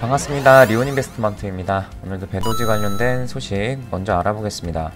반갑습니다. 리온인베스트먼트입니다. 오늘도 배도지 관련된 소식 먼저 알아보겠습니다.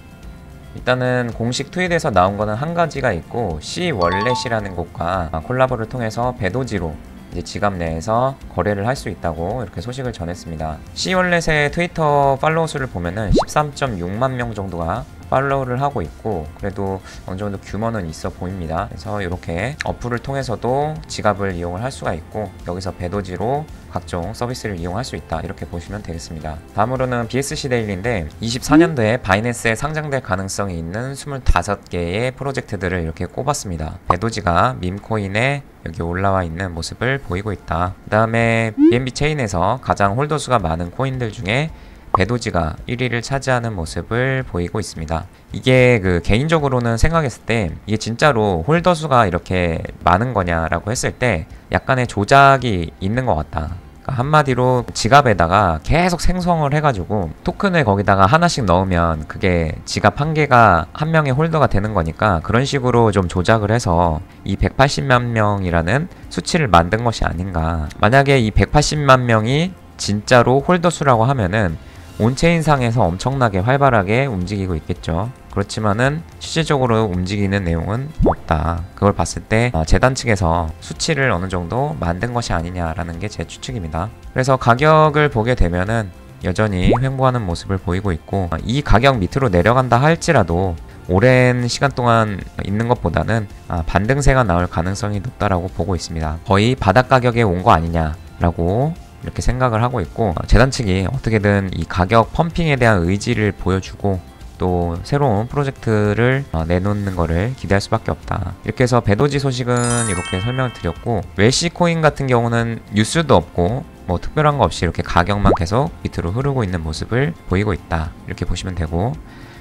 일단은 공식 트윗에서 나온 거는 한 가지가 있고, C월렛이라는 곳과 콜라보를 통해서 배도지로 이제 지갑 내에서 거래를 할 수 있다고 이렇게 소식을 전했습니다. C월렛의 트위터 팔로워 수를 보면은 13.6만 명 정도가 팔로우를 하고 있고, 그래도 어느 정도 규모는 있어 보입니다. 그래서 이렇게 어플을 통해서도 지갑을 이용을 할 수가 있고, 여기서 배도지로 각종 서비스를 이용할 수 있다, 이렇게 보시면 되겠습니다. 다음으로는 BSC 데일리인데 24년도에 바이낸스에 상장될 가능성이 있는 25개의 프로젝트들을 이렇게 꼽았습니다. 배도지가 밈코인에 여기 올라와 있는 모습을 보이고 있다. 그 다음에 BNB 체인에서 가장 홀더 수가 많은 코인들 중에 배도지가 1위를 차지하는 모습을 보이고 있습니다. 이게 개인적으로는 생각했을 때 이게 진짜로 홀더 수가 이렇게 많은 거냐라고 했을 때 약간의 조작이 있는 것 같다. 그러니까 한마디로 지갑에다가 계속 생성을 해가지고 토큰을 거기다가 하나씩 넣으면 그게 지갑 한 개가 한 명의 홀더가 되는 거니까, 그런 식으로 좀 조작을 해서 이 180만 명이라는 수치를 만든 것이 아닌가. 만약에 이 180만 명이 진짜로 홀더 수라고 하면은 온체인상에서 엄청나게 활발하게 움직이고 있겠죠. 그렇지만은 실질적으로 움직이는 내용은 없다. 그걸 봤을 때 재단 측에서 수치를 어느 정도 만든 것이 아니냐라는 게 제 추측입니다. 그래서 가격을 보게 되면은 여전히 횡보하는 모습을 보이고 있고, 이 가격 밑으로 내려간다 할지라도 오랜 시간 동안 있는 것보다는 반등세가 나올 가능성이 높다라고 보고 있습니다. 거의 바닥 가격에 온 거 아니냐라고 이렇게 생각을 하고 있고, 재단 측이 어떻게든 이 가격 펌핑에 대한 의지를 보여주고 또 새로운 프로젝트를 내놓는 거를 기대할 수밖에 없다. 이렇게 해서 배도지 소식은 이렇게 설명을 드렸고, 웰시코인 같은 경우는 뉴스도 없고 뭐 특별한 거 없이 이렇게 가격만 계속 밑으로 흐르고 있는 모습을 보이고 있다, 이렇게 보시면 되고,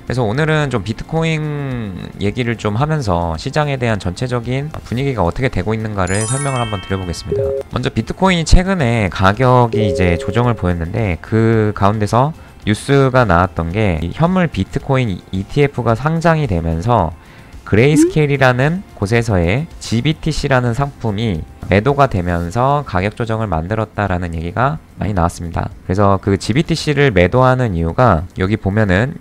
그래서 오늘은 좀 비트코인 얘기를 좀 하면서 시장에 대한 전체적인 분위기가 어떻게 되고 있는가를 설명을 한번 드려보겠습니다. 먼저 비트코인이 최근에 가격이 이제 조정을 보였는데, 그 가운데서 뉴스가 나왔던 게 현물 비트코인 ETF가 상장이 되면서 그레이스케일이라는 곳에서의 GBTC라는 상품이 매도가 되면서 가격 조정을 만들었다라는 얘기가 많이 나왔습니다. 그래서 그 GBTC를 매도하는 이유가, 여기 보면은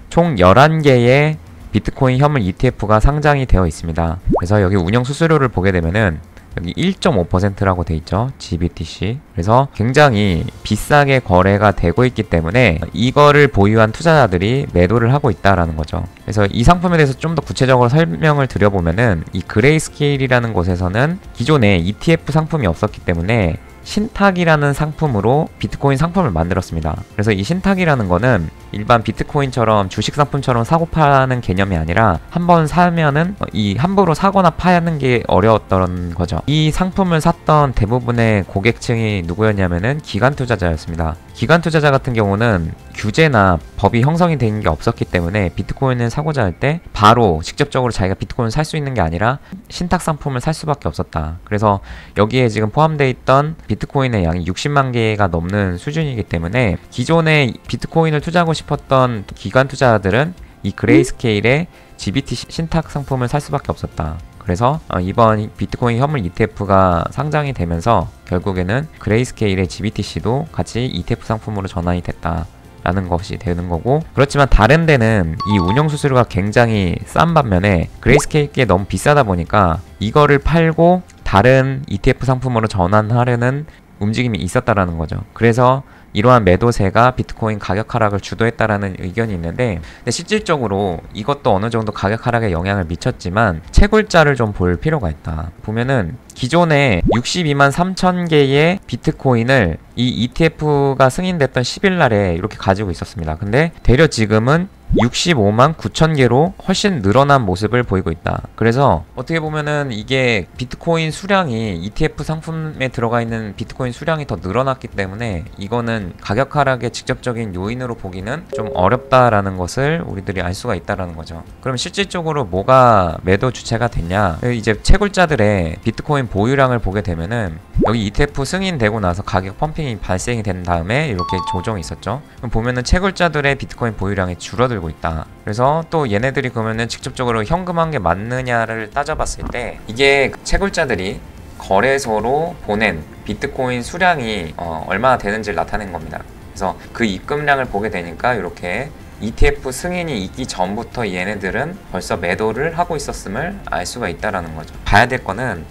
총 11개의 비트코인 현물 ETF가 상장이 되어 있습니다. 그래서 여기 운영 수수료를 보게 되면은 여기 1.5%라고 돼 있죠, GBTC. 그래서 굉장히 비싸게 거래가 되고 있기 때문에 이거를 보유한 투자자들이 매도를 하고 있다라는 거죠. 그래서 이 상품에 대해서 좀 더 구체적으로 설명을 드려보면은, 이 그레이스케일이라는 곳에서는 기존에 ETF 상품이 없었기 때문에 신탁이라는 상품으로 비트코인 상품을 만들었습니다. 그래서 이 신탁이라는 거는 일반 비트코인처럼 주식 상품처럼 사고 파는 개념이 아니라 한번 사면은 이 함부로 사거나 파는 게 어려웠던 거죠. 이 상품을 샀던 대부분의 고객층이 누구였냐면은 기관 투자자였습니다. 기관 투자자 같은 경우는 규제나 법이 형성이 된 게 없었기 때문에 비트코인을 사고자 할 때 바로 직접적으로 자기가 비트코인을 살 수 있는 게 아니라 신탁 상품을 살 수밖에 없었다. 그래서 여기에 지금 포함되어 있던 비트코인의 양이 60만 개가 넘는 수준이기 때문에 기존에 비트코인을 투자하고 싶었던 기관 투자자들은 이 그레이스케일의 GBT 신탁 상품을 살 수밖에 없었다. 그래서 이번 비트코인 현물 ETF가 상장이 되면서 결국에는 그레이스케일의 GBTC도 같이 ETF 상품으로 전환이 됐다 라는 것이 되는 거고, 그렇지만 다른 데는 이 운영 수수료가 굉장히 싼 반면에 그레이스케일께 너무 비싸다 보니까 이거를 팔고 다른 ETF 상품으로 전환하려는 움직임이 있었다라는 거죠. 그래서 이러한 매도세가 비트코인 가격 하락을 주도했다라는 의견이 있는데, 근데 실질적으로 이것도 어느 정도 가격 하락에 영향을 미쳤지만 채굴자를 좀 볼 필요가 있다. 보면은 기존에 62만 3천 개의 비트코인을 이 ETF가 승인됐던 10일 날에 이렇게 가지고 있었습니다. 근데 되려 지금은 65만 9천 개로 훨씬 늘어난 모습을 보이고 있다. 그래서 어떻게 보면은 이게 비트코인 수량이 ETF 상품에 들어가 있는 비트코인 수량이 더 늘어났기 때문에 이거는 가격 하락의 직접적인 요인으로 보기는 좀 어렵다라는 것을 우리들이 알 수가 있다라는 거죠. 그럼 실질적으로 뭐가 매도 주체가 됐냐? 이제 채굴자들의 비트코인 보유량을 보게 되면은 여기 ETF 승인되고 나서 가격 펌핑이 발생이 된 다음에 이렇게 조정이 있었죠. 그럼 보면은 채굴자들의 비트코인 보유량이 줄어들고 있다. 그래서 또 얘네들이 그러면은 직접적으로 현금한 게 맞느냐를 따져봤을 때 이게 채굴자들이 거래소로 보낸 비트코인 수량이 얼마나 되는지를 나타낸 겁니다. 그래서 그 입금량을 보게 되니까 이렇게 ETF 승인이 있기 전부터 얘네들은 벌써 매도를 하고 있었음을 알 수가 있다라는 거죠. 봐야 될 거는,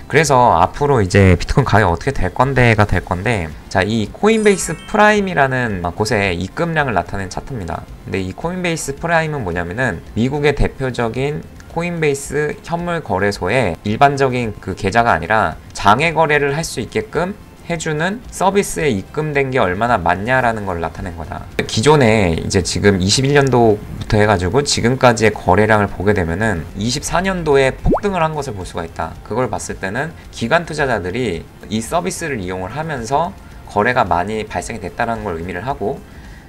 그래서 앞으로 이제 비트코인 가격 어떻게 될 건데가 될 건데, 자, 이 코인베이스 프라임이라는 곳에 입금량을 나타낸 차트입니다. 근데 이 코인베이스 프라임은 뭐냐면은 미국의 대표적인 코인베이스 현물 거래소의 일반적인 그 계좌가 아니라 장외 거래를 할 수 있게끔 해주는 서비스에 입금된 게 얼마나 많냐라는 걸 나타낸 거다. 기존에 이제 지금 21년도부터 해가지고 지금까지의 거래량을 보게 되면은 24년도에 폭등을 한 것을 볼 수가 있다. 그걸 봤을 때는 기관 투자자들이 이 서비스를 이용을 하면서 거래가 많이 발생이 됐다는 걸 의미를 하고,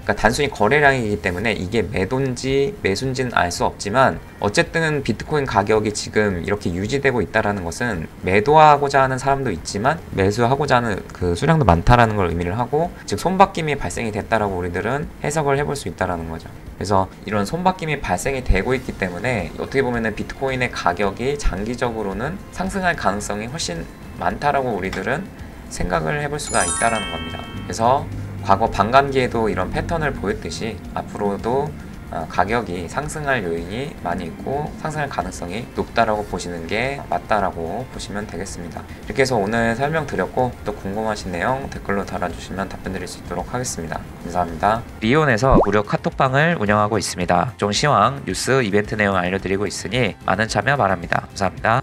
그러니까 단순히 거래량이기 때문에 이게 매도인지 매수인지는 알 수 없지만 어쨌든 비트코인 가격이 지금 이렇게 유지되고 있다는 것은 매도하고자 하는 사람도 있지만 매수하고자 하는 그 수량도 많다라는 걸 의미를 하고, 즉 손바뀜이 발생이 됐다라고 우리들은 해석을 해볼 수 있다는 거죠. 그래서 이런 손바뀜이 발생이 되고 있기 때문에 어떻게 보면은 비트코인의 가격이 장기적으로는 상승할 가능성이 훨씬 많다라고 우리들은 생각을 해볼 수가 있다는 겁니다. 그래서 과거 반감기에도 이런 패턴을 보였듯이 앞으로도 가격이 상승할 요인이 많이 있고 상승할 가능성이 높다라고 보시는 게 맞다라고 보시면 되겠습니다. 이렇게 해서 오늘 설명드렸고, 또 궁금하신 내용 댓글로 달아주시면 답변 드릴 수 있도록 하겠습니다. 감사합니다. 리온에서 무료 카톡방을 운영하고 있습니다. 종 시황, 뉴스, 이벤트 내용 알려드리고 있으니 많은 참여 바랍니다. 감사합니다.